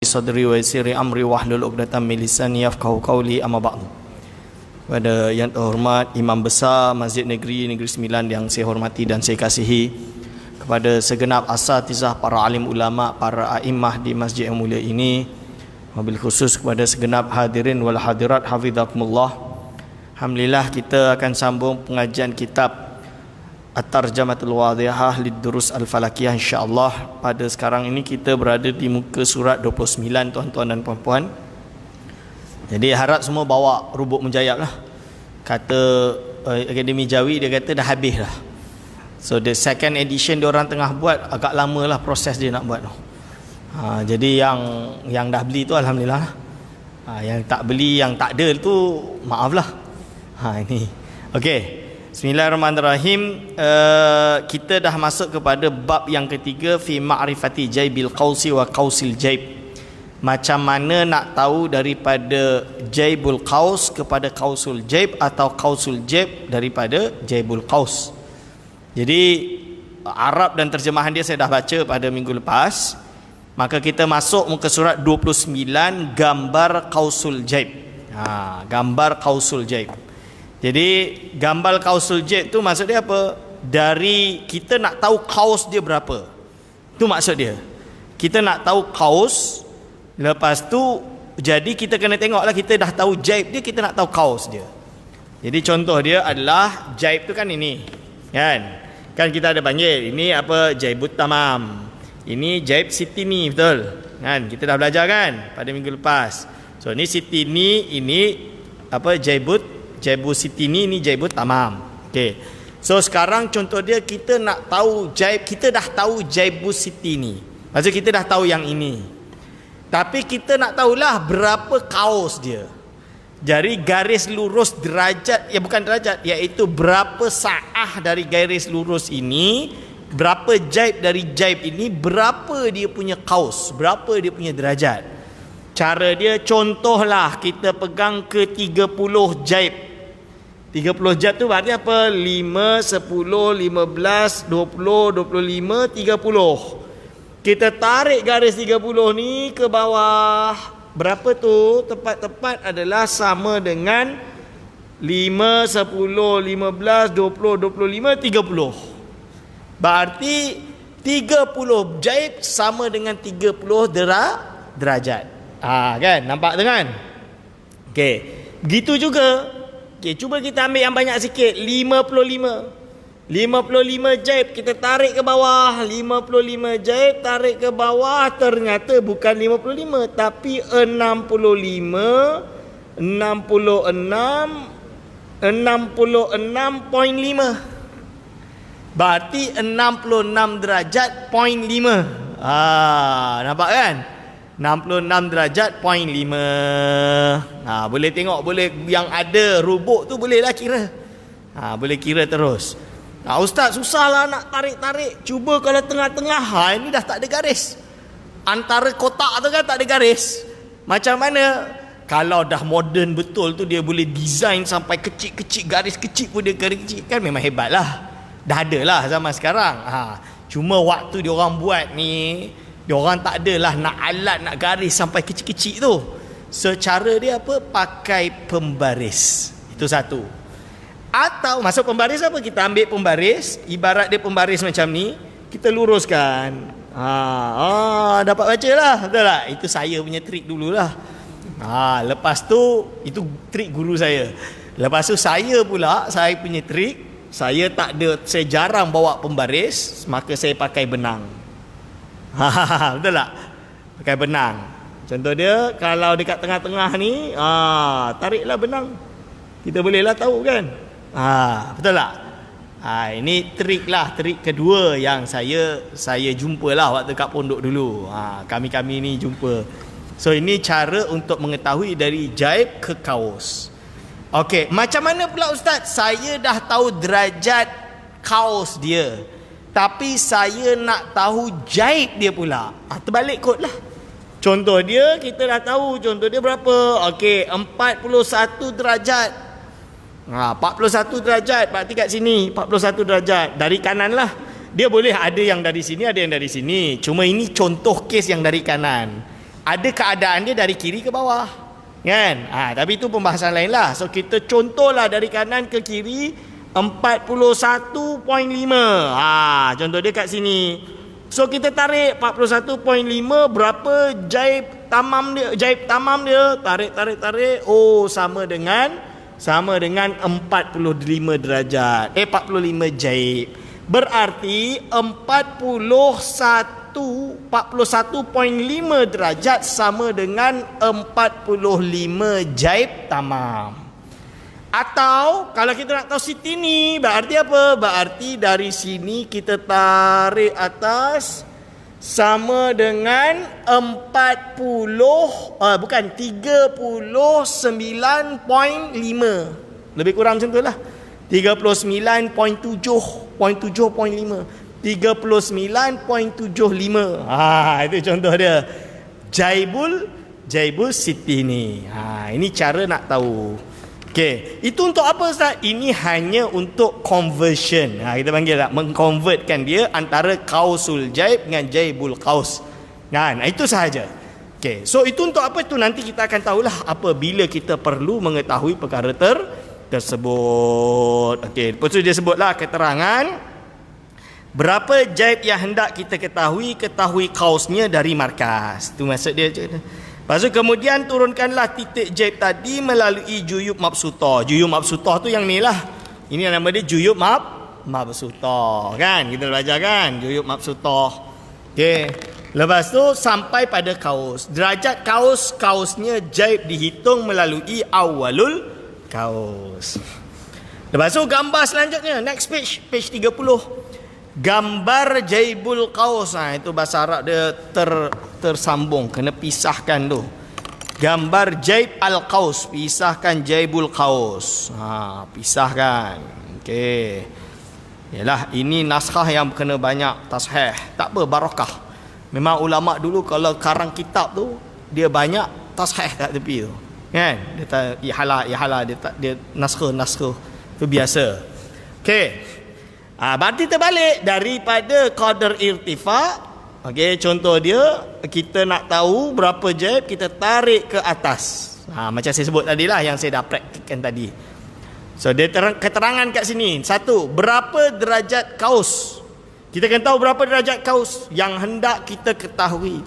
sadri wa yassiri amri wahlul 'uqdatam min lisani yafqahu qawli, amma ba'du. Pada yang terhormat Imam Besar Masjid Negeri Sembilan yang saya hormati dan saya kasihi, kepada segenap asatizah, para alim ulama, para a'immah di masjid yang mulia ini, wabil khusus kepada segenap hadirin wal hadirat hafizakumullah. Alhamdulillah, kita akan sambung pengajian kitab At-Tarjamatul Wadihah Lid-Durus Al-Falakiyah, insya-Allah. Pada sekarang ini kita berada di muka surat 29, tuan-tuan dan puan-puan. Jadi harap semua bawa rubuk menjayab lah. Kata Akademi Jawi, dia kata dah habis lah. So the second edition dia orang tengah buat, agak lama lah proses dia nak buat tu. Jadi yang dah beli tu alhamdulillah. Yang tak beli, yang tak ada tu maaf lah. Ini okey. Bismillahirrahmanirrahim. Kita dah masuk kepada bab yang ketiga, fi ma'rifati jaibil qausi wa qausil jaib. Macam mana nak tahu daripada jaibul qaus kepada qausul jaib, atau qausul jaib daripada jaibul qaus. Jadi Arab dan terjemahan dia saya dah baca pada minggu lepas. Maka kita masuk muka surat 29, gambar qausul jaib. Gambar qausul jaib. Jadi gambar qausul jaib tu maksud dia apa? Dari kita nak tahu qaus dia berapa. Tu maksud dia. Kita nak tahu qaus, lepas tu jadi kita kena tengoklah, kita dah tahu jaib dia, kita nak tahu qaus dia. Jadi contoh dia adalah jaib tu kan ini. Kan kita ada panggil ini apa, jaibut tamam. Ini jaib sitini, betul? Kan kita dah belajar kan pada minggu lepas. So ini sitini, ini apa, jaibut sitini, ini jaibut tamam. Okey. So sekarang contoh dia, kita nak tahu jaib, kita dah tahu jaibut sitini. Maksud kita dah tahu yang ini. Tapi kita nak tahulah berapa kaus dia. Jadi garis lurus derajat, bukan derajat, iaitu berapa sa'ah dari garis lurus ini, berapa jaib dari jaib ini, berapa dia punya kaus, berapa dia punya derajat. Cara dia, contohlah kita pegang ke 30 jaib. 30 jaib tu berarti apa? 5, 10, 15, 20, 25, 30. Kita tarik garis 30 ni ke bawah. Berapa tu? Tepat-tepat adalah sama dengan 5, 10, 15, 20, 25, 30. Berarti 30 jaib sama dengan 30 derajat. Kan? Nampak tu kan? Okey. Begitu juga. Okey, cuba kita ambil yang banyak sikit. 55 jaib kita tarik ke bawah. 55 jaib tarik ke bawah, ternyata bukan 55 tapi 66.5. Berarti 66 derajat 0.5. Nampak kan? 66 derajat 0.5. Boleh tengok, boleh yang ada rubuk tu bolehlah kira. Boleh kira terus. Ustaz, susahlah nak tarik-tarik. Cuba kalau tengah-tengah, ini dah tak ada garis. Antara kotak tu kan tak ada garis. Macam mana? Kalau dah moden betul tu, dia boleh design sampai kecil-kecil, garis kecil pun dia garis kecil. Kan memang hebat lah. Dah ada lah zaman sekarang. Cuma waktu dia orang buat ni, dia orang tak adalah nak alat, nak garis sampai kecil-kecil tu. Secara dia apa? Pakai pembaris. Itu satu. Atau masuk pembaris apa? Kita ambil pembaris, ibarat dia pembaris macam ni, kita luruskan. Dapat baca lah, betul tak? Itu saya punya trik dululah. Lepas tu, itu trik guru saya. Lepas tu saya pula, saya punya trik, saya jarang bawa pembaris, maka saya pakai benang. Betul tak? Pakai benang. Contoh dia, kalau dekat tengah-tengah ni, tariklah benang. Kita bolehlah tahu kan? Betul tak? Ini trik lah, trik kedua yang saya jumpa lah waktu kat pondok dulu. Kami ni jumpa. So ini cara untuk mengetahui dari jaib ke kaus. Okey, macam mana pula Ustaz? Saya dah tahu derajat kaus dia, tapi saya nak tahu jaib dia pula. Terbalik kot lah. Contoh dia, kita dah tahu contoh dia berapa. Okey, 41 derajat. 41 derajat, berarti kat sini 41 derajat. Dari kanan lah. Dia boleh ada yang dari sini, ada yang dari sini. Cuma ini contoh kes yang dari kanan. Ada keadaan dia dari kiri ke bawah, kan? Tapi itu pembahasan lain lah. So kita contohlah dari kanan ke kiri 41.5. Contoh dia kat sini. So kita tarik 41.5, berapa jaib tamam dia, tarik. Oh, sama dengan 45 derajat. 45 jaib. Berarti 41.5 derajat sama dengan 45 jaib tamam. Atau kalau kita nak tahu siti ni, berarti apa? Berarti dari sini kita tarik atas sama dengan 39.5. Lebih kurang macam tu lah. 39.7.5. 39.75. Itu contoh dia. Jaibul siti ni. Ini cara nak tahu. Okey, itu untuk apa Ustaz? Ini hanya untuk conversion. Kita panggil tak, mengconvertkan dia antara kausul jaib dengan jaibul kaus. Itu sahaja. Okey, so itu untuk apa? Itu nanti kita akan tahulah apabila kita perlu mengetahui perkara tersebut. Okey, lepas tu dia sebutlah keterangan berapa jaib yang hendak kita ketahui kausnya dari markas. Itu maksud dia. Lepas tu kemudian turunkanlah titik jaib tadi melalui juyub mabsutah. Juyub mabsutah tu yang ni lah. Ini nama dia juyub mabsutah. Kan? Kita belajar kan? Juyub mabsutah. Okey. Lepas tu sampai pada kaus. Derajat kausnya jaib dihitung melalui awalul kaus. Lepas tu gambar selanjutnya. Next page 30. Gambar jaibul kaus. Itu bahasa Arab dia tersambung, kena pisahkan tu. Gambar jaib al-kaus, pisahkan jaibul kaus. Pisahkan. Okey. Yalah, ini naskah yang kena banyak tasheh. Tak apa, barakah. Memang ulama dulu kalau karang kitab tu dia banyak tasheh kat tepi tu. Kan? Dia ihala dia naskah. Itu biasa. Okey. Berarti terbalik daripada qadar irtifa. Okey, contoh dia, kita nak tahu berapa jaib, kita tarik ke atas. Macam saya sebut tadi lah, yang saya dah praktikkan tadi. So dia keterangan kat sini. Satu, berapa derajat kaus? Kita akan tahu berapa derajat kaus yang hendak kita ketahui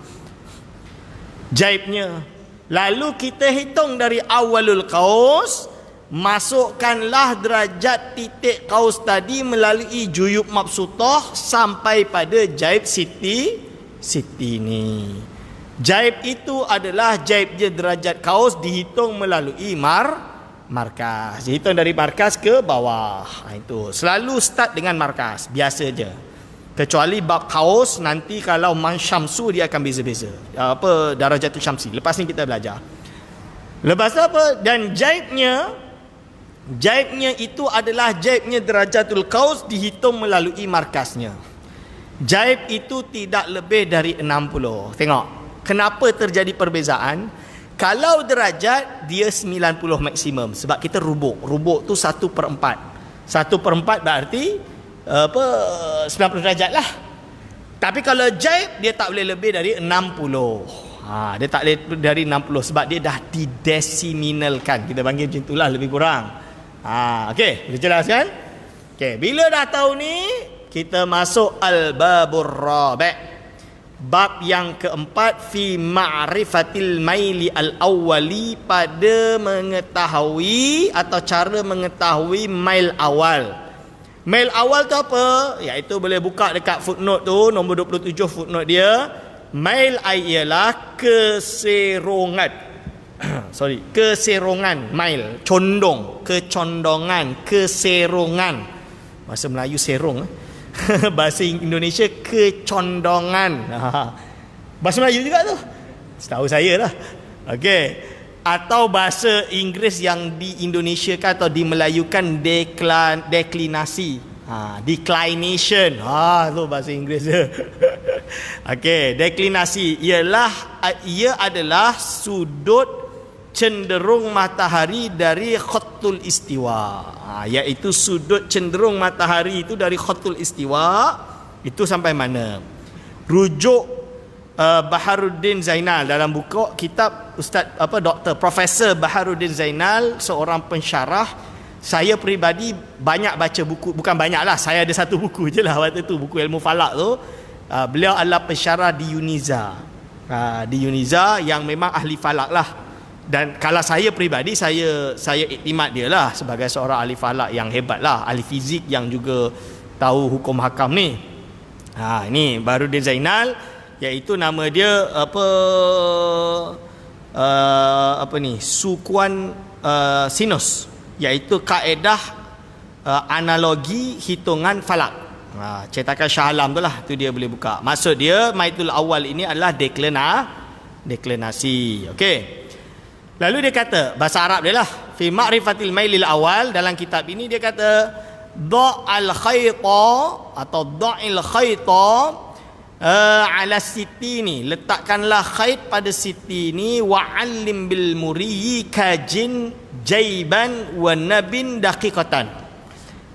jaibnya. Lalu kita hitung dari awalul kaus, masukkanlah derajat titik kaus tadi melalui juyub mabsutah sampai pada jaib siti ni. Jaib itu adalah jaib je derajat kaus dihitung melalui markas. Dihitung dari markas ke bawah. Itu selalu start dengan markas, biasa je. Kecuali bab kaus nanti kalau man syamsu dia akan beza-beza. Darajatul syamsi. Lepas ni kita belajar. Lepas tu apa? Dan jaibnya itu adalah jaibnya derajatul kaus dihitung melalui markasnya. Jaib itu tidak lebih dari 60. Tengok, kenapa terjadi perbezaan? Kalau derajat dia 90 maksimum, sebab kita rubuk tu 1/4. 1/4 berarti 90 derajat lah. Tapi kalau jaib dia tak boleh lebih dari 60. Dia tak boleh dari 60 sebab dia dah didesiminalkan. Kita panggil macam itulah lebih kurang. Okey, boleh jelas kan? Okey, bila dah tahu ni, kita masuk al-babur rabi'. Bab yang keempat, fi ma'rifatil maili al-awwali, pada mengetahui atau cara mengetahui mail awal. Mail awal tu apa? Iaitu boleh buka dekat footnote tu, nombor 27 footnote dia. Mail ialah keserongan. Keserongan, mail, condong, kecondongan, keserongan. Bahasa Melayu serong, bahasa Indonesia kecondongan. Bahasa Melayu juga tu, setahu saya lah. Okey. Atau bahasa Inggeris yang di Indonesia kan atau di Melayukan deklinasi. Declination. Tu bahasa Inggeris dia. Okey, deklinasi ia adalah sudut cenderung matahari dari khatul istiwa. Iaitu sudut cenderung matahari itu dari khatul istiwa itu sampai mana? Rujuk Baharuddin Zainal dalam buku kitab Ustaz Dr. Profesor Baharuddin Zainal, seorang pensyarah. Saya peribadi banyak baca buku, bukan banyak lah, saya ada satu buku je lah waktu tu, buku ilmu falak tu. Beliau adalah pensyarah di Uniza, yang memang ahli falak lah. Dan kalau saya peribadi, saya iktimat dia lah sebagai seorang ahli falak yang hebat lah, ahli fizik yang juga tahu hukum hakam ni. Ini Baharuddin Zainal, iaitu nama dia sukuan sinus, iaitu kaedah analogi hitungan falak. Cetakan Shah Alam tu lah, tu dia boleh buka. Maksud dia Maitul Awal ini adalah deklinasi. Okey. Lalu dia kata, bahasa Arab dia lah, fi ma'rifatil mailil awal, dalam kitab ini dia kata da'al khayta atau da'il khayta ala siti ni, letakkanlah khayt pada siti ni, wa'allim bil muriyi kajin jaiban wa nabin daqiqatan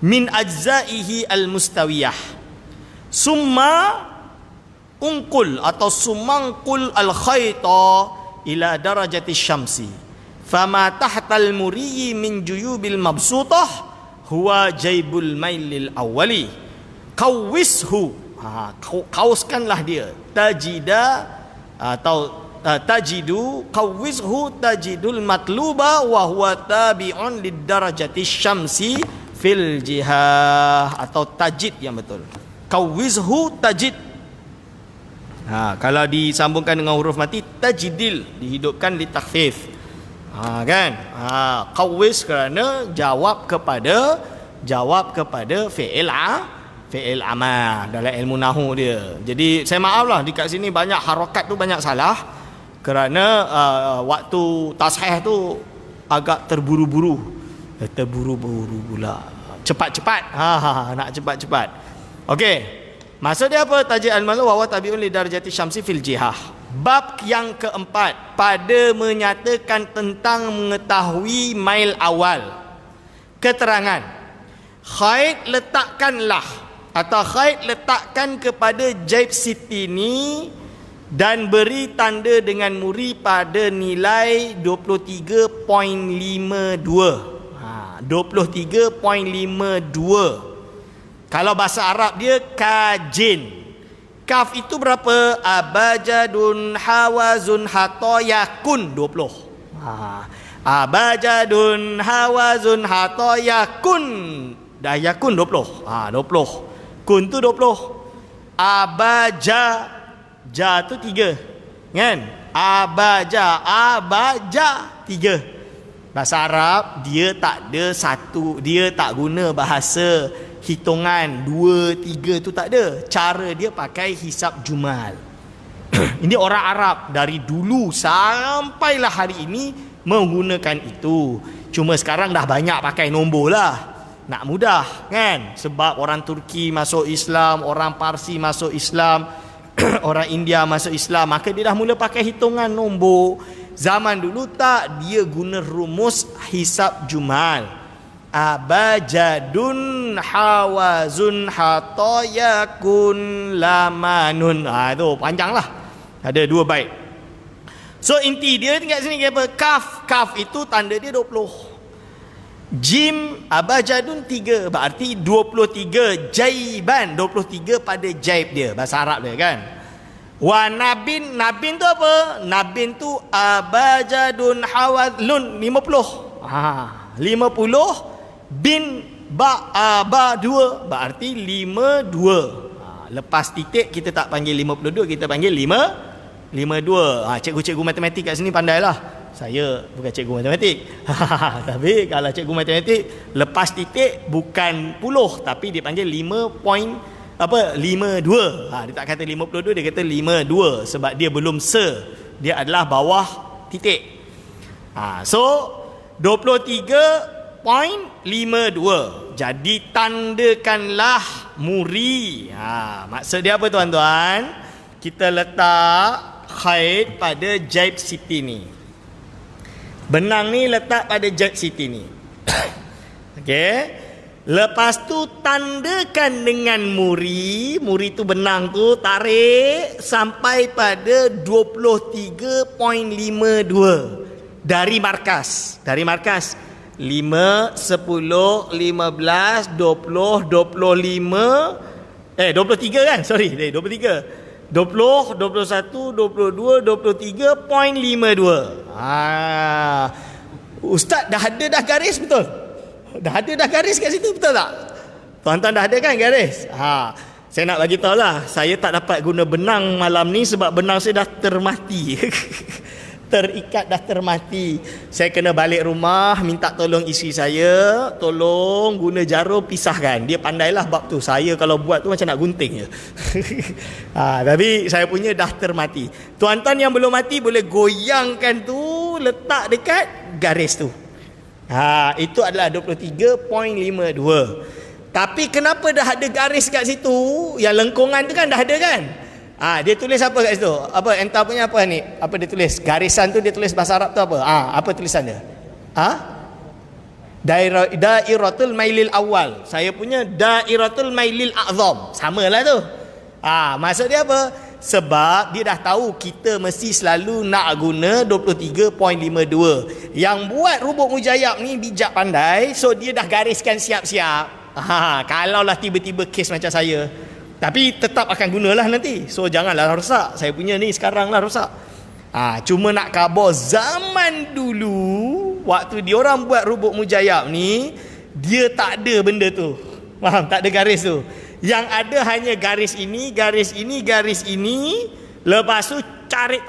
min ajzaihi al mustawiyah summa ungkul atau sumangkul al khayta ila darajati syamsi fama tahtal muriyi min juyubil mabsutah huwa jaibul mailil awwali kawishu, kauskanlah dia, tajida atau tajidu, kawishu tajidul matluba wa huwa tabi'un lidarajati syamsi fil jihah, atau tajid yang betul, kawishu tajid. Kalau disambungkan dengan huruf mati, tajidil, dihidupkan di takhfif. Kan? Qawwis kerana jawab kepada fi'il amal dalam ilmu nahu dia. Jadi saya maaf lah, dekat sini banyak harakat tu banyak salah kerana waktu tasheh tu agak terburu-buru pula. Cepat-cepat. Nak cepat-cepat. Okey. Maksud dia apa? Taji al-malu wa huwa tabi'un li darajati syamsi fil jihah. Bab yang keempat pada menyatakan tentang mengetahui mail awal. Keterangan. Khaid letakkanlah atau khaid letakkan kepada jaib siti ni dan beri tanda dengan muri pada nilai 23.52. 23.52. Kalau bahasa Arab dia kajin. Kaf itu berapa? Abajadun hawazun hatoyakun 20. Abajadun hawazun hatoyakun, dah yakun 20. 20. Kun tu 20. Abaja, ja tu 3. Kan? Abaja 3. Bahasa Arab dia tak ada satu, dia tak guna bahasa hitungan 2, 3 tu tak ada. Cara dia pakai hisab jumal. Ini orang Arab dari dulu sampailah hari ini menggunakan itu. Cuma sekarang dah banyak pakai nombor lah, nak mudah kan. Sebab orang Turki masuk Islam, orang Parsi masuk Islam, orang India masuk Islam, maka dia dah mula pakai hitungan nombor. Zaman dulu tak, dia guna rumus hisab jumal. Abajadun hawazun hatoyakun lamanun. Tu panjang lah, ada 2 bait. So inti dia tinggal sini apa? Kaf itu tanda dia 20. Jim abajadun 3, berarti 23 jaiban, 23 pada jaib dia, bahasa Arab dia kan. Wa nabin tu apa? Nabin tu abajadun hawazun 50. 50 bin ba 2, berarti 52. Lepas titik kita tak panggil 52, kita panggil 52. Cikgu-cikgu matematik kat sini pandailah. Saya bukan cikgu matematik. Tapi kalau cikgu matematik lepas titik bukan puluh, tapi dia panggil 52. Dia tak kata 52, dia kata 52 sebab dia belum dia adalah bawah titik. So 23.52. Jadi tandakanlah muri. Maksud dia apa tuan-tuan? Kita letak khaid pada jaib siti ni. Benang ni letak pada jaib siti ni. Okey. Lepas tu tandakan dengan muri. Muri tu benang tu, tarik sampai pada 23.52 dari markas. Dari markas 5, 10, 15, 20, 25, 23 kan? Sorry, 23. 20, 21, 22, 23.52. Ustaz dah ada dah garis betul? Dah ada dah garis kat situ betul tak? Tuan-tuan dah ada kan garis? Saya nak bagi tahu lah, saya tak dapat guna benang malam ni sebab benang saya dah termati. Terikat, dah termati. Saya kena balik rumah, minta tolong isteri saya, tolong guna jarum pisahkan. Dia pandailah bab tu. Saya kalau buat tu macam nak gunting je. Tapi saya punya dah termati. Tuan-tuan yang belum mati boleh goyangkan tu, letak dekat garis tu. Itu adalah 23.52. Tapi kenapa dah ada garis kat situ? Yang lengkungan tu kan dah ada kan? Dia tulis apa kat situ? Apa entah punya apa ni? Apa dia tulis? Garisan tu dia tulis bahasa Arab tu apa? Apa tulisan dia? Dairatul mailil awal. Saya punya dairatul mailil a'zam. Samalah tu. Maksud dia apa? Sebab dia dah tahu kita mesti selalu nak guna 23.52. Yang buat rubuk mujayyab ni bijak pandai, so dia dah gariskan siap-siap. Kalaulah tiba-tiba kes macam saya, tapi tetap akan gunalah nanti. So janganlah rosak. Saya punya ni sekarang lah rosak. Cuma nak khabar zaman dulu, waktu diorang buat rubuk mujayyab ni, dia tak ada benda tu. Faham? Tak ada garis tu. Yang ada hanya garis ini, garis ini, garis ini. Lepas tu tarik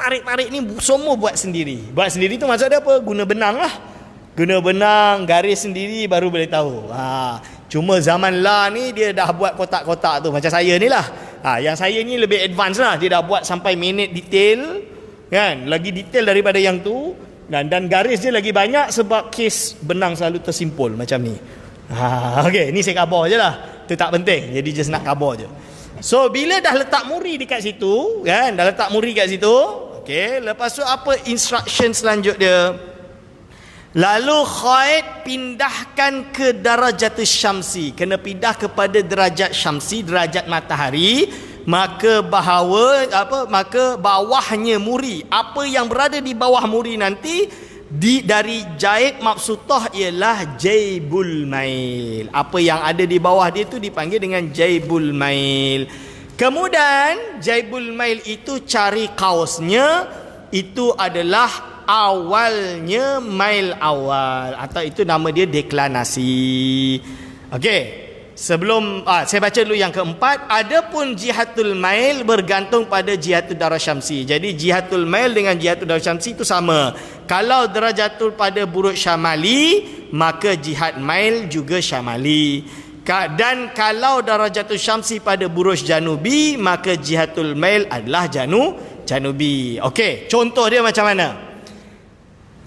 ni semua buat sendiri. Buat sendiri tu maksud dia apa? Guna benang lah. Guna benang, garis sendiri baru boleh tahu. Cuma zaman lah ni dia dah buat kotak-kotak tu. Macam saya ni lah. Yang saya ni lebih advance lah. Dia dah buat sampai minit detail kan? Lagi detail daripada yang tu. Dan garis dia lagi banyak sebab kes benang selalu tersimpul macam ni. Okay, ni saya khabar je lah. Itu tak penting. Jadi just nak khabar je. So bila dah letak muri dekat situ kan? Dah letak muri kat situ. Okay, lepas tu apa instruction selanjutnya? Lalu khaid pindahkan ke darajat syamsi. Kena pindah kepada derajat syamsi, derajat matahari. Maka bawahnya muri. Apa yang berada di bawah muri nanti dari jaib mabsutah ialah jaibul mail. Apa yang ada di bawah dia tu dipanggil dengan jaibul mail. Kemudian jaibul mail itu cari kausnya, itu adalah awalnya mail awal, atau itu nama dia deklinasi. Okey, sebelum saya baca dulu yang keempat. Adapun jihatul mail bergantung pada jihatul darah syamsi. Jadi jihatul mail dengan jihatul darah syamsi itu sama. Kalau derajatul pada buruj syamali, maka jihad mail juga syamali. Dan kalau darajatul syamsi pada buruj janubi, maka jihatul mail adalah janubi. Okey, contoh dia macam mana?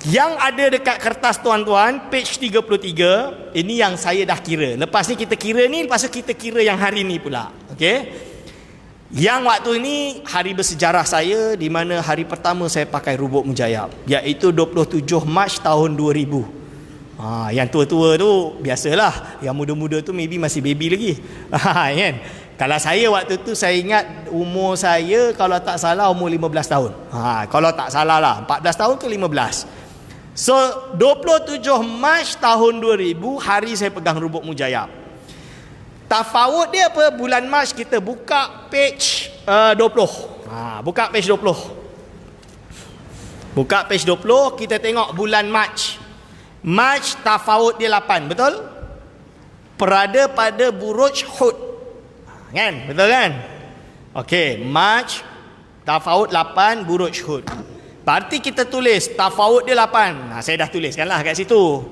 Yang ada dekat kertas tuan-tuan, page 33, ini yang saya dah kira. Lepas ni kita kira ni, lepas tu kita kira yang hari ni pula. Okey. Yang waktu ni hari bersejarah saya, di mana hari pertama saya pakai rubuk mujayyab, iaitu 27 Mac tahun 2000. Yang tua-tua tu biasalah, yang muda-muda tu maybe masih baby lagi. Kan? Kalau saya waktu tu, saya ingat umur saya kalau tak salah umur 15 tahun. Kalau tak salah lah, 14 tahun ke 15. So 27 Mac tahun 2000 hari saya pegang rubuk mujayyab. Tafawut dia apa? Bulan Mac kita buka page 20. Buka page 20. Buka page 20, kita tengok bulan Mac. Mac tafawut dia 8, betul? Berada pada buruj Hud. Kan? Betul kan? Okey, Mac tafawut 8 buruj Hud. Berarti kita tulis tafawut dia 8. Saya dah tuliskanlah kat situ.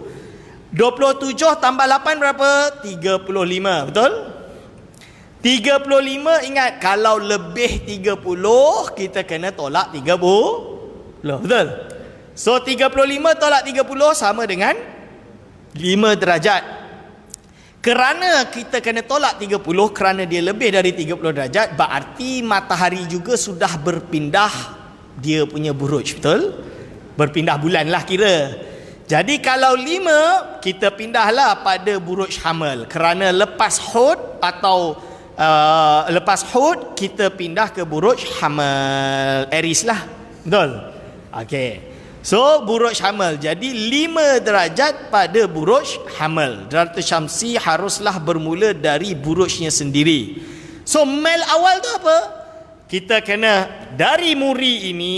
27 tambah 8 berapa? 35, betul? 35, ingat kalau lebih 30 kita kena tolak 30. Betul? So 35 tolak 30 sama dengan 5 derajat. Kerana kita kena tolak 30 kerana dia lebih dari 30 derajat, berarti matahari juga sudah berpindah dia punya buruj, betul? Berpindah bulan lah kira. Jadi kalau 5, kita pindahlah pada buruj hamal. Kerana lepas hud atau lepas hud, kita pindah ke buruj hamal. Aries lah. Betul? Okey. So buruj hamal. Jadi 5 derajat pada buruj hamal. Darajat syamsi haruslah bermula dari burujnya sendiri. So mil awal tu apa? Kita kena dari muri ini,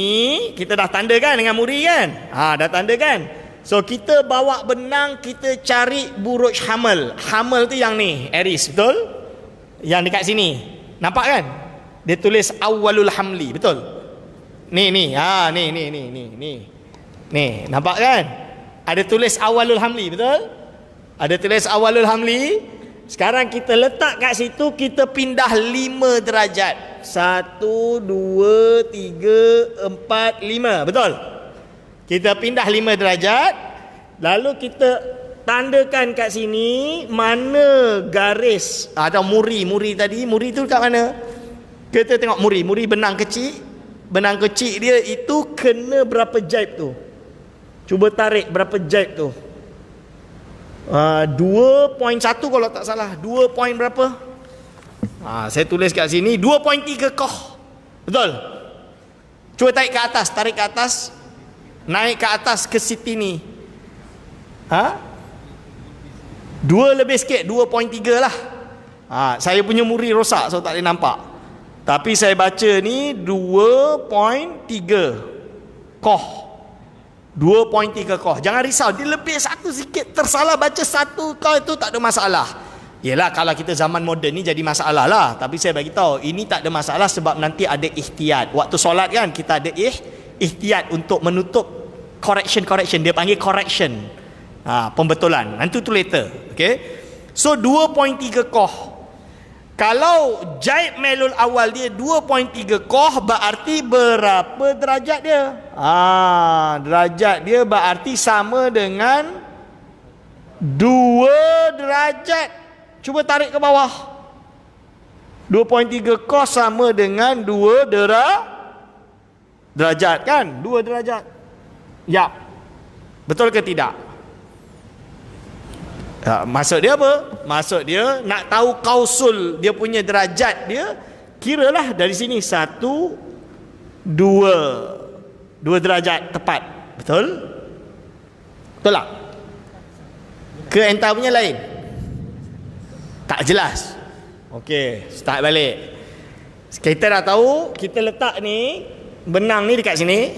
kita dah tanda kan dengan muri kan? Dah tanda kan? So kita bawa benang, kita cari buruj hamal. Hamal tu yang ni, Aries, betul? Yang dekat sini. Nampak kan? Dia tulis awwalul hamli, betul? Ni. Ni, nampak kan? Ada tulis awwalul hamli, betul? Ada tulis awwalul hamli. Sekarang kita letak kat situ, kita pindah 5 derajat. 1, 2, 3, 4, 5, betul? Kita pindah 5 derajat. Lalu kita tandakan kat sini mana garis atau muri tadi. Muri tu kat mana? Kita tengok muri benang kecil. Benang kecil dia itu kena berapa jaib tu? Cuba tarik berapa jaib tu? 2.1 kalau tak salah. 2 point berapa? Saya tulis kat sini 2.3 koh. Betul? Cuba tarik ke atas, naik ke atas ke siti ni. 2 lebih sikit, 2.3 lah. Saya punya muri rosak, so tak boleh nampak. Tapi saya baca ni 2.3 koh. 2.3 koh. Jangan risau, dia lebih satu sikit, tersalah baca satu koh itu tak ada masalah. Yelah, kalau kita zaman moden ni jadi masalah lah. Tapi saya bagi tahu, ini tak ada masalah sebab nanti ada ihtiyat. Waktu solat kan kita ada ihtiyat untuk menutup correction. Dia panggil correction, pembetulan. Nanti tu later. Okay. So 2.3 koh. Kalau jaib melul awal dia 2.3 koh, berarti berapa derajat dia? Derajat dia berarti sama dengan 2 derajat. Cuba tarik ke bawah. 2.3 koh sama dengan 2 derajat kan? 2 derajat. Ya. Betul ke tidak? Maksud dia apa? Maksud dia nak tahu kausul dia punya derajat dia, kiralah dari sini 1, 2 derajat tepat. Betul? Betul tak? Ke entah punya lain? Tak jelas. Okey, start balik. Kita dah tahu, kita letak ni benang ni dekat sini.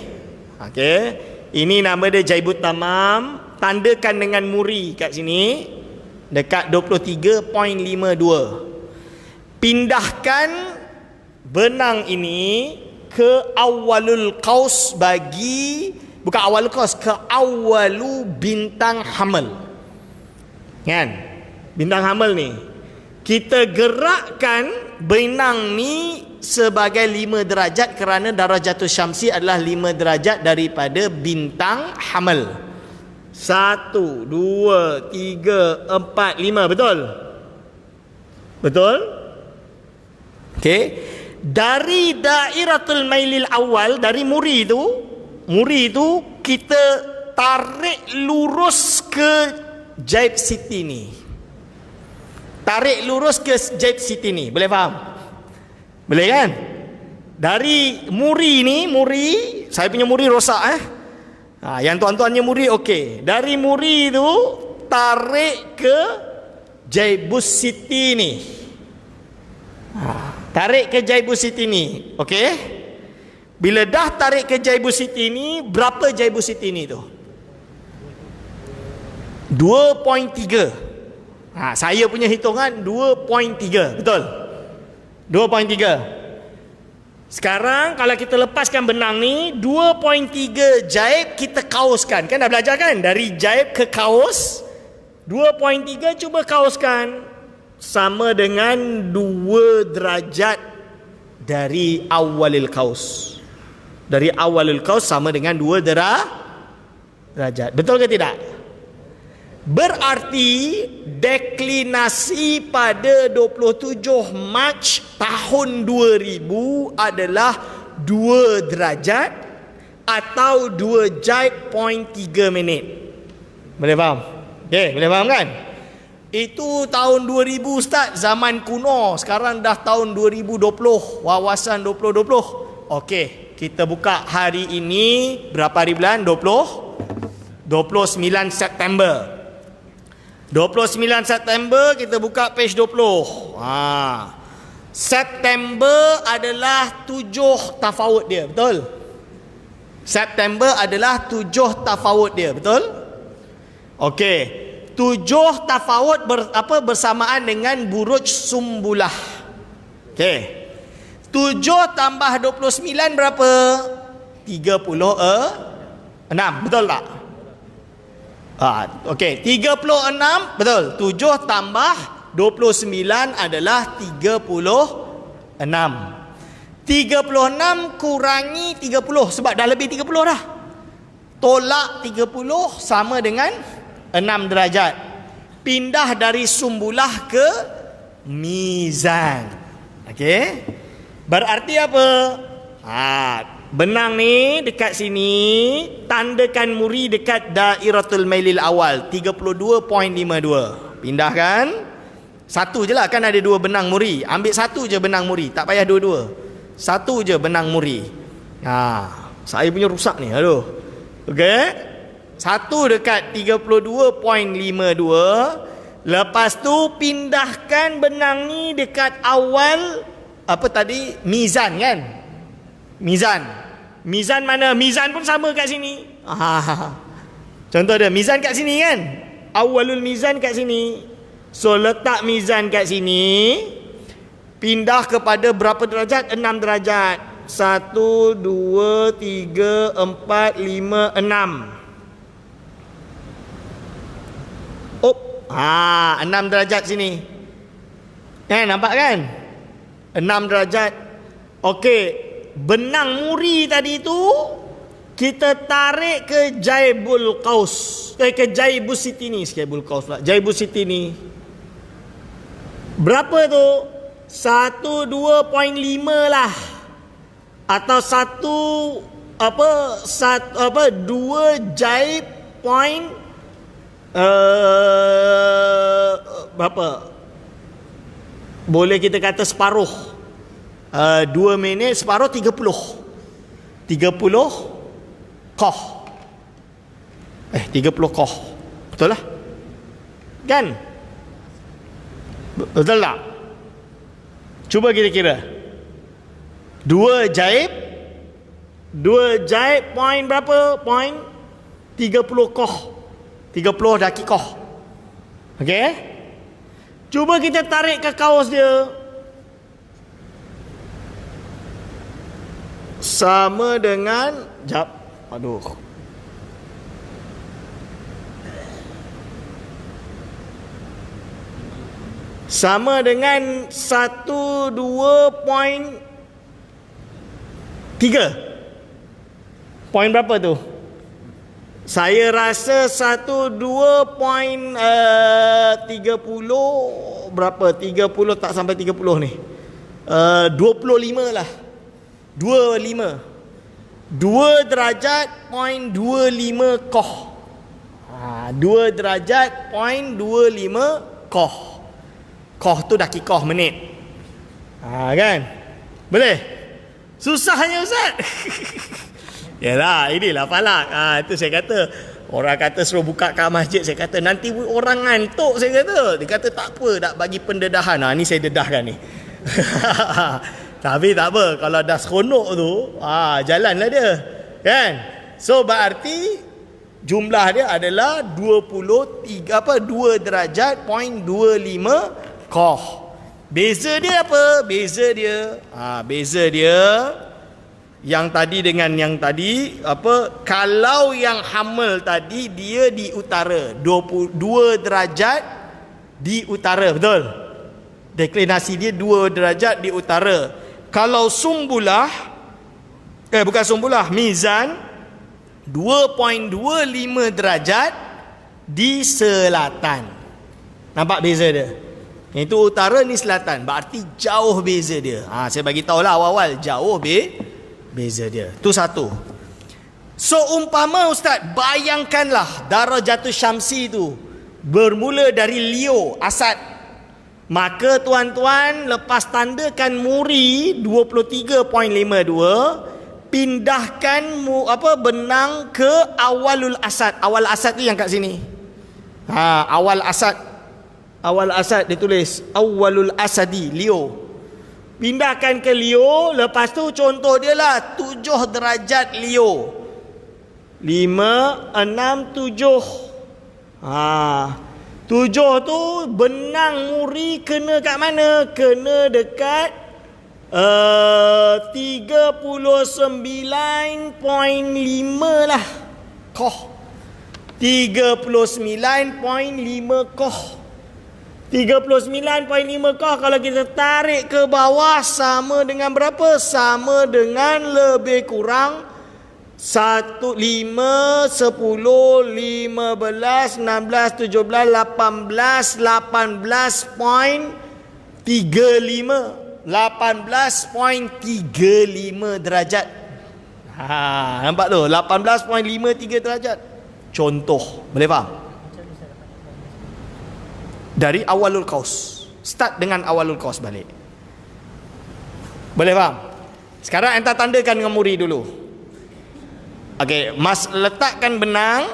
Okey. Ini nama dia jaibut tamam. Tandakan dengan muri kat sini dekat 23.52. Pindahkan benang ini ke awalul qaus bukan awalul qaus, ke awalu bintang hamal. Kan? Bintang hamal ni kita gerakkan benang ni sebagai 5 derajat kerana darajatul syamsi adalah 5 derajat daripada bintang hamal. 1, 2, 3, 4, 5. Betul? Betul? Okey. Dari dairatul mailil awal, dari muri itu kita tarik lurus ke jaib siti ni. Tarik lurus ke jaib siti ni. Boleh faham? Boleh kan? Dari muri ni, saya punya muri rosak yang tuan-tuannya muri okey. Dari muri tu tarik ke jaibus siti ni. Tarik ke jaibus siti ni. Okey? Bila dah tarik ke jaibus siti ni, berapa jaibus siti ni tu? 2.3. Saya punya hitungan 2.3. Betul? 2.3. Sekarang kalau kita lepaskan benang ni, 2.3 jaib kita kauskan. Kan dah belajar kan? Dari jaib ke kaus, 2.3 cuba kauskan. Sama dengan 2 derajat dari awalil kaus. Dari awalil kaus sama dengan 2 derajat. Betul ke tidak? Berarti deklinasi pada 27 Mac tahun 2000 adalah 2 derajat atau 2 jaib.3 minit. Boleh faham? Okey, boleh faham kan? Itu tahun 2000 Ustaz, zaman kuno. Sekarang dah tahun 2020, wawasan 2020. Okey, kita buka hari ini, berapa hari bulan? 29 September. 29 September kita buka page 20. September adalah 7 tafawut dia, betul? September adalah 7 tafawut dia, betul? Okey. 7 tafawut bersamaan dengan buruj sumbulah. Okey. 7 tambah 29 berapa? 36, betul tak? Okey, 36 betul. 7 tambah 29 adalah 36. 36 kurangi 30 sebab dah lebih 30 dah. Tolak 30 sama dengan 6 derajat. Pindah dari sumbulah ke mizan. Okey. Berarti apa? Benang ni dekat sini, tandakan muri dekat dairatul mailil awal 32.52. Pindahkan. Satu je lah, kan ada 2 benang muri. Ambil satu je benang muri, tak payah dua-dua. Satu je benang muri. Saya punya rusak ni. Aduh. Okey. Satu dekat 32.52. Lepas tu pindahkan benang ni dekat awal apa tadi? Mizan kan? Mizan. Mizan mana? Mizan pun sama kat sini. Contoh dia, mizan kat sini kan? Awalul mizan kat sini. So letak mizan kat sini. Pindah kepada berapa derajat? 6 derajat. 1, 2, 3, 4, 5, 6. 6 derajat sini. Nampak kan? 6 derajat. Okey, benang muri tadi tu kita tarik ke Jaibul Qaus. Ke Jaibus Siti ni. Jaibul Qaus pula. Jaibus Siti ni. Berapa tu? 1, 2.5 lah. Atau 2 jaib point berapa? Boleh kita kata separuh. 2 minit separuh 30. 30 qah. 30 qah. Betul lah? Kan? Betul tak? Cuba kita kira. 2 jaib point berapa? Point 30 qah. 30 dakikah. Okey? Cuba kita tarik ke kaos dia. Sama dengan sama dengan 1,2.3. Point berapa tu? Saya rasa 1,2.30 berapa? 30 tak sampai 30 ni. 25 lah. 25. 2 derajat point 25 qah. 2 derajat point 25 qah. Qah tu dakikah menit. Kan? Boleh? Susahnya Ustaz. Yalah, inilah falak. Itu saya kata, orang kata suruh buka kat masjid, saya kata nanti orang ngantuk, saya kata. Dia kata tak apa, nak bagi pendedahan. Ni saya dedahkan ni. Tapi tak apa, kalau dah seronok tu, jalanlah dia. Kan? So berarti jumlah dia adalah 2 derajat point 25 qah. Beza dia apa? Beza dia yang tadi dengan yang tadi kalau yang hamil tadi dia di utara 22 derajat di utara, betul? Deklinasi dia 2 derajat di utara. Kalau sumbulah bukan sumbulah, mizan 2.25 derajat di selatan. Nampak beza dia? Yang itu utara, ni selatan. Berarti jauh beza dia. Saya bagi tahulah awal-awal, jauh beza dia. Tu satu. Umpama Ustaz, bayangkanlah Darajatul Syamsi tu bermula dari Leo, Asad. Maka tuan-tuan, lepas tandakan Muri 23.52, pindahkan benang ke Awalul Asad. Awal Asad tu yang kat sini. Awal Asad. Awal Asad dia tulis Awalul Asadi, Leo. Pindahkan ke Leo. Lepas tu contoh dia lah 7 derajat Leo. 5, 6, 7. 7 tu benang Muri kena kat mana? Kena dekat 39.5 lah. Koh 39.5 koh. 39.5 koh kalau kita tarik ke bawah sama dengan berapa? Sama dengan lebih kurang 1, 5, 10, 15, 16, 17, 18, 18.35 derajat. Nampak tu? 18.53 derajat. Contoh, boleh faham? Dari awalul qaus. Start dengan awalul qaus balik. Boleh faham? Sekarang anda tandakan dengan Muri dulu. Okey, Mas letakkan benang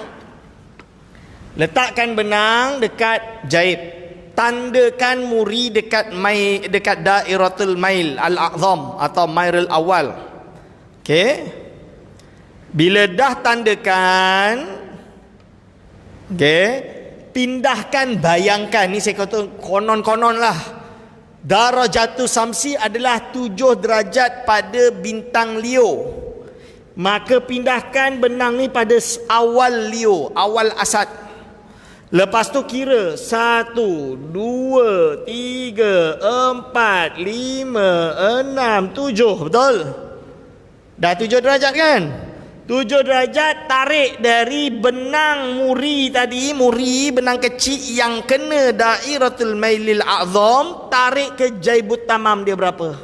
dekat jaib. Tandakan Muri dekat dairatul mail al-a'zam atau mairul awal. Okey. Bila dah tandakan, okey, pindahkan, bayangkan ni saya kata konon-konon lah. Darajatul Samsi adalah 7 derajat pada bintang Leo. Maka pindahkan benang ni pada awal Leo, awal Asad. Lepas tu kira 1, 2, 3, 4, 5, 6, 7. Betul? Dah 7 derajat kan? 7 derajat, tarik dari benang Muri tadi, Muri benang kecil yang kena dairatul mailil a'zam, tarik ke jaibut tamam dia berapa?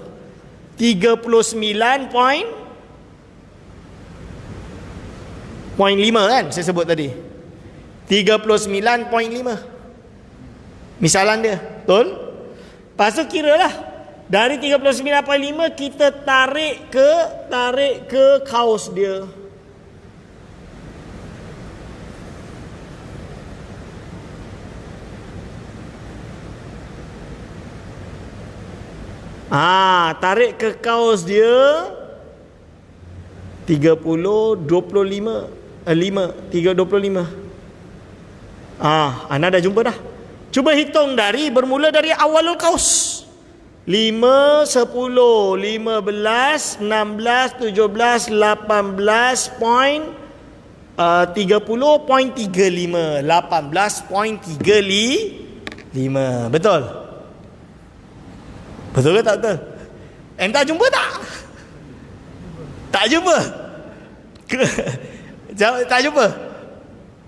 39.5 kan saya sebut tadi. 39.5 misalan dia. Betul? Lepas tu kiralah dari 39.5 kita tarik ke kaus dia. Tarik ke kaus dia 30, 25, 325. Anda dah jumpa dah. Cuba hitung bermula dari awalul qaus. 5, 10, 15, 16, 17, 18, 30.35, 18.35. Betul? Betul ke tak betul? Anda jumpa tak? Tak jumpa? Tak jumpa?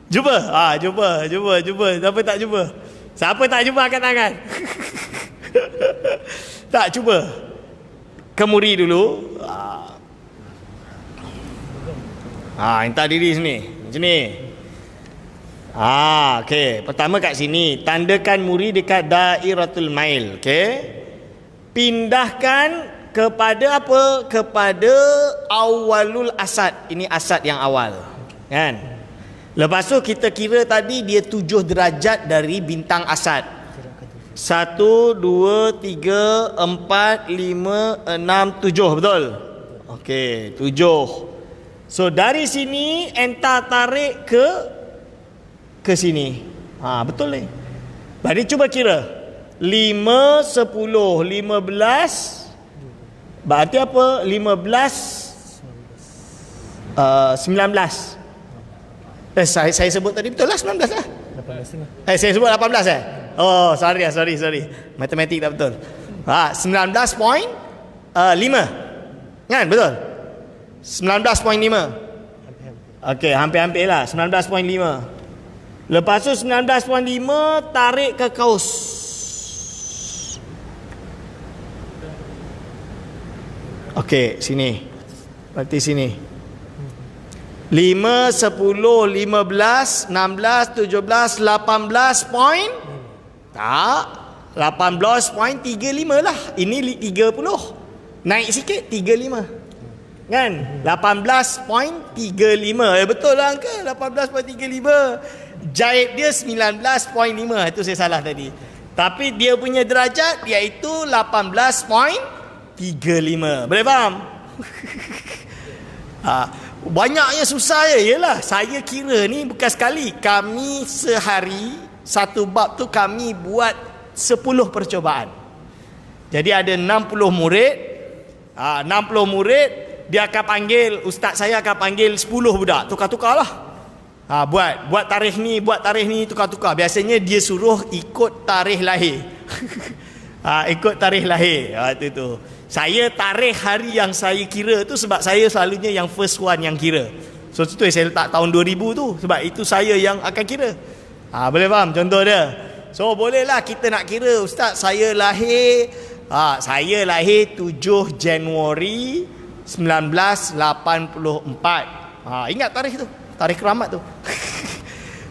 Jumpa? Jumpa. Siapa tak jumpa? Siapa tak jumpa angkat tangan? Tak cuba. Kemuri dulu. Hantar diri sini. Macam ni. Okey. Pertama kat sini, tandakan Muri dekat dairatul mail. Okey. Pindahkan kepada apa? Kepada awalul asad. Ini asad yang awal. Kan? Lepas tu kita kira tadi dia 7 derajat dari bintang asad. 1, 2, 3, 4, 5, 6, 7. Betul? Okey, 7. So dari sini enta tarik ke sini. Betul ni. Jadi cuba kira. 5, 10, 15. Berarti apa? 15, 19. Saya sebut tadi betul lah 19 lah. 18. Saya sebut 18 Oh, sorry. Matematik tak betul. 19.5. Kan betul? 19.5. Okey, hampir-hampir lah. 19.5. Lepas tu 19.5 tarik ke kaus. Okey, sini. Berarti sini. 5, 10, 15, 16, 17, 18 point. Tak. 18.35 lah. Ini 30. Naik sikit 35. Kan? 18.35. Betul lah angka. 18.35. Jaib dia 19.5. Itu saya salah tadi. Tapi dia punya derajat iaitu 18.35. Boleh faham? Banyaknya susah je. Yelah, saya kira ni bukan sekali. Kami sehari satu bab tu kami buat 10 percubaan. Jadi ada 60 murid. 60 murid, dia akan panggil, ustaz saya akan panggil 10 budak. Tukar-tukar lah. Buat tarikh ni, tukar-tukar. Biasanya dia suruh ikut tarikh lahir. Ikut tarikh lahir. Itu tu. Saya tarikh hari yang saya kira tu sebab saya selalunya yang first one yang kira. So tu saya letak tahun 2000 tu sebab itu saya yang akan kira. Boleh faham contoh dia? So bolehlah kita nak kira, ustaz saya lahir 7 Januari 1984. Ingat tarikh tu, tarikh keramat tu.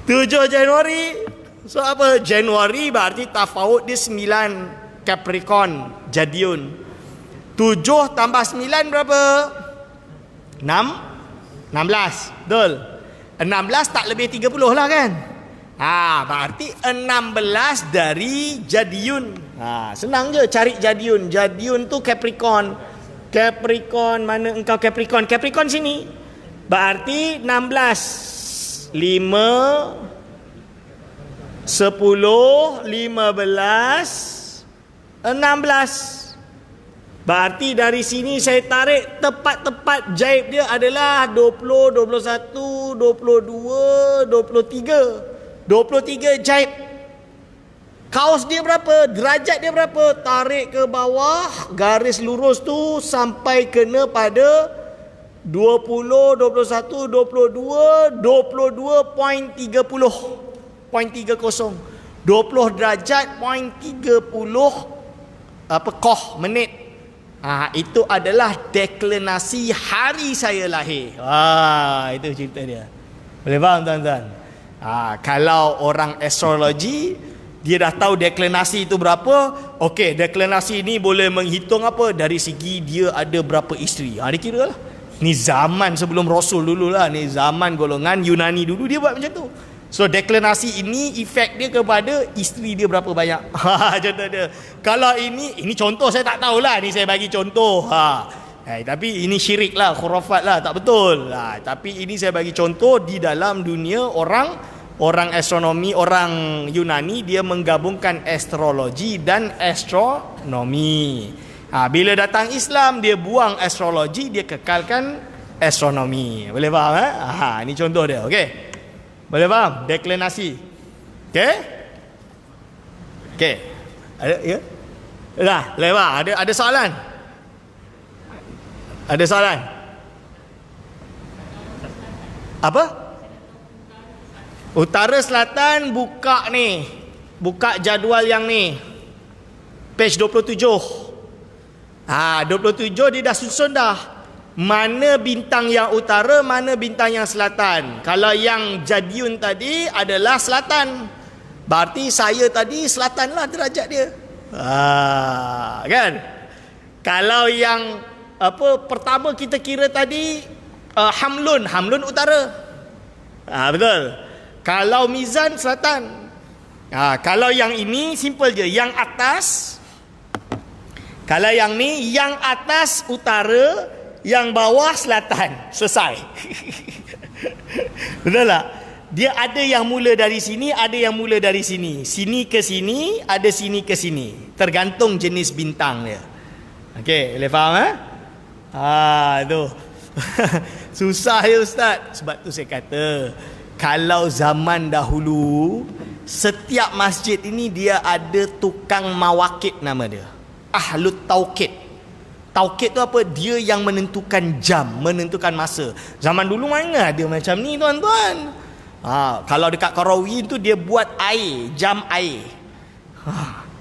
7 Januari. So apa? Januari berarti tafawut dia 9 Capricorn Jadiun. 7 tambah 9 berapa? 16. Betul. 16 tak lebih 30 lah kan? Berarti 16 dari Jadiun. Senang je cari Jadiun. Jadiun tu Capricorn. Capricorn, mana engkau Capricorn? Capricorn sini. Berarti 16. 5 10 15 16. Berarti dari sini saya tarik tepat-tepat jaib dia adalah 20, 21, 22, 23. 23 jaib. Kaos dia berapa? Derajat dia berapa? Tarik ke bawah, garis lurus tu sampai kena pada 20, 21, 22, 22.30. 0.30. 20 derajat 0.30 menit. Itu adalah deklinasi hari saya lahir. Itu cerita dia. Boleh faham tuan-tuan? Kalau orang astrologi, dia dah tahu deklinasi itu berapa. Okey, deklinasi ini boleh menghitung apa? Dari segi dia ada berapa isteri. Dia kira lah. Ni zaman sebelum Rasul dulu lah. Ni zaman golongan Yunani dulu dia buat macam tu. So deklinasi ini efek dia kepada isteri dia berapa banyak. Contoh dia. Kalau ini contoh saya tak tahulah, ni saya bagi contoh. Tapi ini syirik lah, khurafat lah, tak betul. Tapi ini saya bagi contoh di dalam dunia orang astronomi, orang Yunani dia menggabungkan astrologi dan astronomi. Bila datang Islam dia buang astrologi, dia kekalkan astronomi. Boleh faham? Ini contoh dia. Okey. Boleh faham? Deklinasi. Okey. Ada ya? Dah, lewat. Ada soalan? Ada soalan? Apa? Utara selatan buka ni. Buka jadual yang ni. Page 27. 27 dia dah susun dah. Mana bintang yang utara, mana bintang yang selatan. Kalau yang Jadiun tadi adalah selatan, berarti saya tadi selatan lah derajat dia. Kan? Kalau yang pertama kita kira tadi Hamlun utara. Betul. Kalau Mizan selatan. Kalau yang ini simple je, yang atas. Kalau yang ni, yang atas utara, yang bawah selatan. Selesai. Betul tak? Dia ada yang mula dari sini, ada yang mula dari sini. Sini ke sini, ada sini ke sini. Tergantung jenis bintang dia. Okey, boleh faham tu. Susah ya ustaz. Sebab tu saya kata, kalau zaman dahulu, setiap masjid ini dia ada tukang mawakid nama dia. Ahlut Tauqid. Tauqid tu apa? Dia yang menentukan jam, menentukan masa. Zaman dulu mana ada macam ni tuan-tuan. Kalau dekat Karawi tu dia buat air, jam air.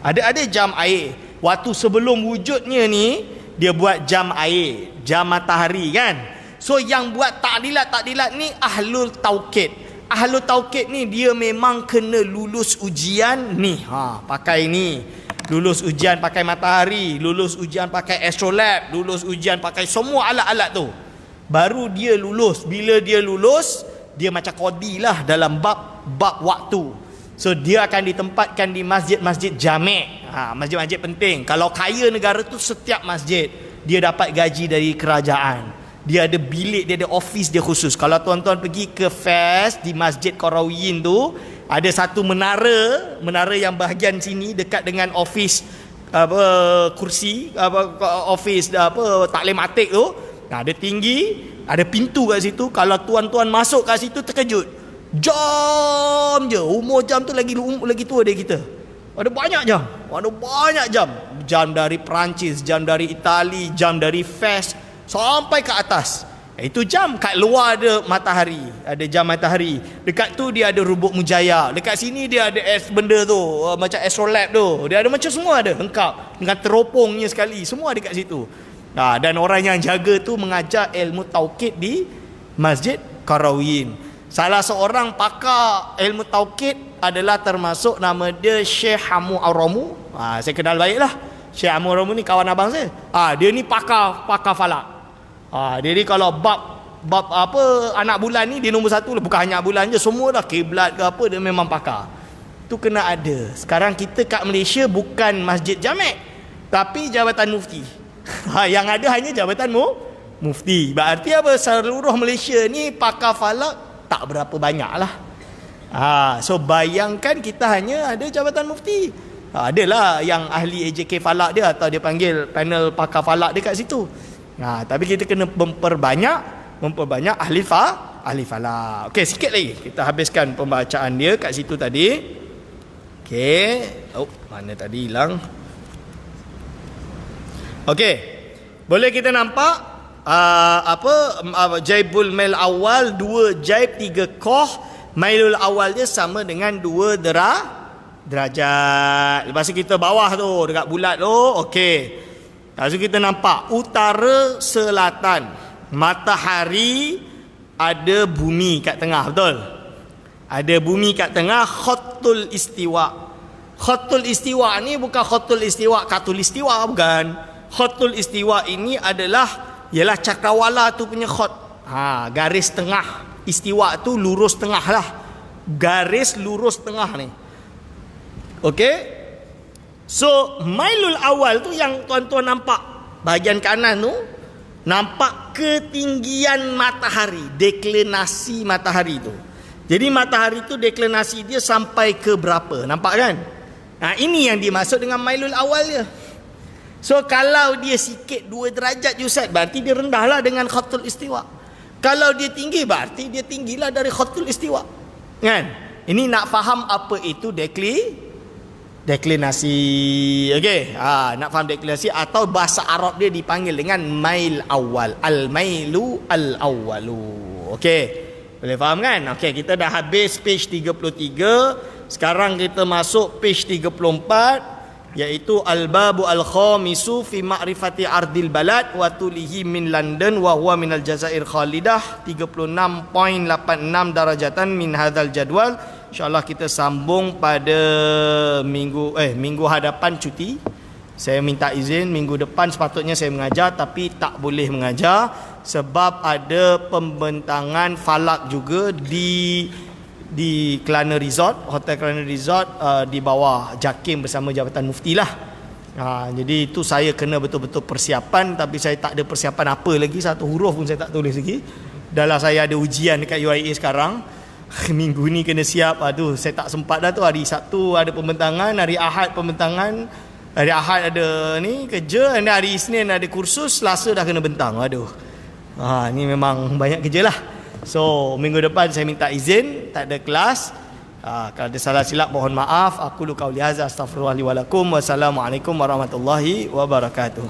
Ada jam air. Waktu sebelum wujudnya ni dia buat jam air, jam matahari kan. So yang buat takdilat ni ahlul taukid. Ahlul taukid ni dia memang kena lulus ujian ni. Pakai ni. Lulus ujian pakai matahari, lulus ujian pakai astrolab, lulus ujian pakai semua alat-alat tu. Baru dia lulus. Bila dia lulus, dia macam qadi lah dalam bab waktu. So dia akan ditempatkan di masjid-masjid jami'. Masjid-masjid penting. Kalau kaya negara tu setiap masjid dia dapat gaji dari kerajaan. Dia ada bilik, dia ada office dia khusus. Kalau tuan-tuan pergi ke Fes di Masjid Qarawiyyin tu, ada satu menara yang bahagian sini dekat dengan office kursi office taklim atik tu. Dia tinggi, ada pintu kat situ. Kalau tuan-tuan masuk kat situ terkejut. Jam je, umur jam tu lagi tua dari kita. Ada banyak jam. Jam dari Perancis, jam dari Itali, jam dari Fes sampai ke atas. Itu jam. Kat luar ada matahari, ada jam matahari. Dekat tu dia ada rubuk mujaya. Dekat sini dia ada benda tu, macam astrolab tu. Dia ada macam semua ada, lengkap. Dengan teropongnya sekali, semua dekat situ. Dan orang yang jaga tu mengajar ilmu taukid di Masjid Qarawiyyin. Salah seorang pakar ilmu taukid adalah termasuk nama dia Syekh Hamu Aramu. Saya kenal baiklah. Syekh Hamu Aramu ni kawan abang saya. Dia ni pakar falak. Jadi kalau bab apa anak bulan ni dia nombor satu lah. Bukan hanya bulan je, semua dah kiblat ke apa dia memang pakar. Tu kena ada. Sekarang kita kat Malaysia bukan masjid jami', tapi Jabatan Mufti. Yang ada hanya Jabatan Mufti. Berarti apa? Seluruh Malaysia ni pakar falak tak berapa banyak lah. So bayangkan kita hanya ada Jabatan Mufti. Adalah yang ahli AJK falak dia, atau dia panggil panel pakar falak dia kat situ. Tapi kita kena memperbanyak ahli falak. Okey, sikit lagi kita habiskan pembacaan dia kat situ tadi. Okey. Mana tadi hilang? Okey. Boleh kita nampak jaibul mail awal 2 jaib 3 koh. Mailul awal dia sama dengan 2 derajat. Lepas tu kita bawah tu dekat bulat tu. Okey. Lepas tu kita nampak utara selatan, matahari, ada bumi kat tengah, betul? Ada bumi kat tengah, khatul istiwa. Khatul istiwa ni bukan khatul istiwa katulistiwa, bukan. Khatul istiwa ini adalah ialah cakrawala tu punya khat. Garis tengah. Istiwa tu lurus tengah lah. Garis lurus tengah ni. Okey? So mailul awal tu yang tuan-tuan nampak bahagian kanan tu, nampak ketinggian matahari, deklinasi matahari tu. Jadi matahari tu deklinasi dia sampai ke berapa? Nampak kan? Ini yang dimaksud dengan mailul awal dia. So kalau dia sikit 2 derajat je Ustaz, berarti dia rendah lah dengan khatul istiwa. Kalau dia tinggi, berarti dia tinggilah dari khatul istiwa. Kan? Ini nak faham apa itu deklinasi. Okey, nak faham deklinasi, atau bahasa Arab dia dipanggil dengan mail awal. Al-mailu al-awwalu. Okey, boleh faham kan? Okey, kita dah habis page 33. Sekarang kita masuk page 34, iaitu al-babu al-khamisu fi ma'rifati ardil balad wa tulihi min London wa huwa min al-Jazair Khalidah, 36.86 darajatan min hadzal jadwal. InsyaAllah kita sambung pada minggu hadapan cuti. Saya minta izin, minggu depan sepatutnya saya mengajar, tapi tak boleh mengajar sebab ada pembentangan falak juga di Kelana Resort, Hotel Kelana Resort, di bawah JAKIM bersama Jabatan Mufti lah. Jadi itu saya kena betul-betul persiapan, tapi saya tak ada persiapan apa lagi, satu huruf pun saya tak tulis lagi. Dalam saya ada ujian dekat UIA sekarang. Minggu ni kena siap. Saya tak sempat dah tu. Hari Sabtu ada pembentangan, hari Ahad pembentangan, hari Ahad ada ni kerja, dan hari Isnin ada kursus, Selasa dah kena bentang. Ni memang banyak kerja lah. So minggu depan saya minta izin, tak ada kelas. Kalau ada salah silap mohon maaf. Aku lu qauli hadza astaghfirullah li wa lakum. Wassalamualaikum warahmatullahi wabarakatuh.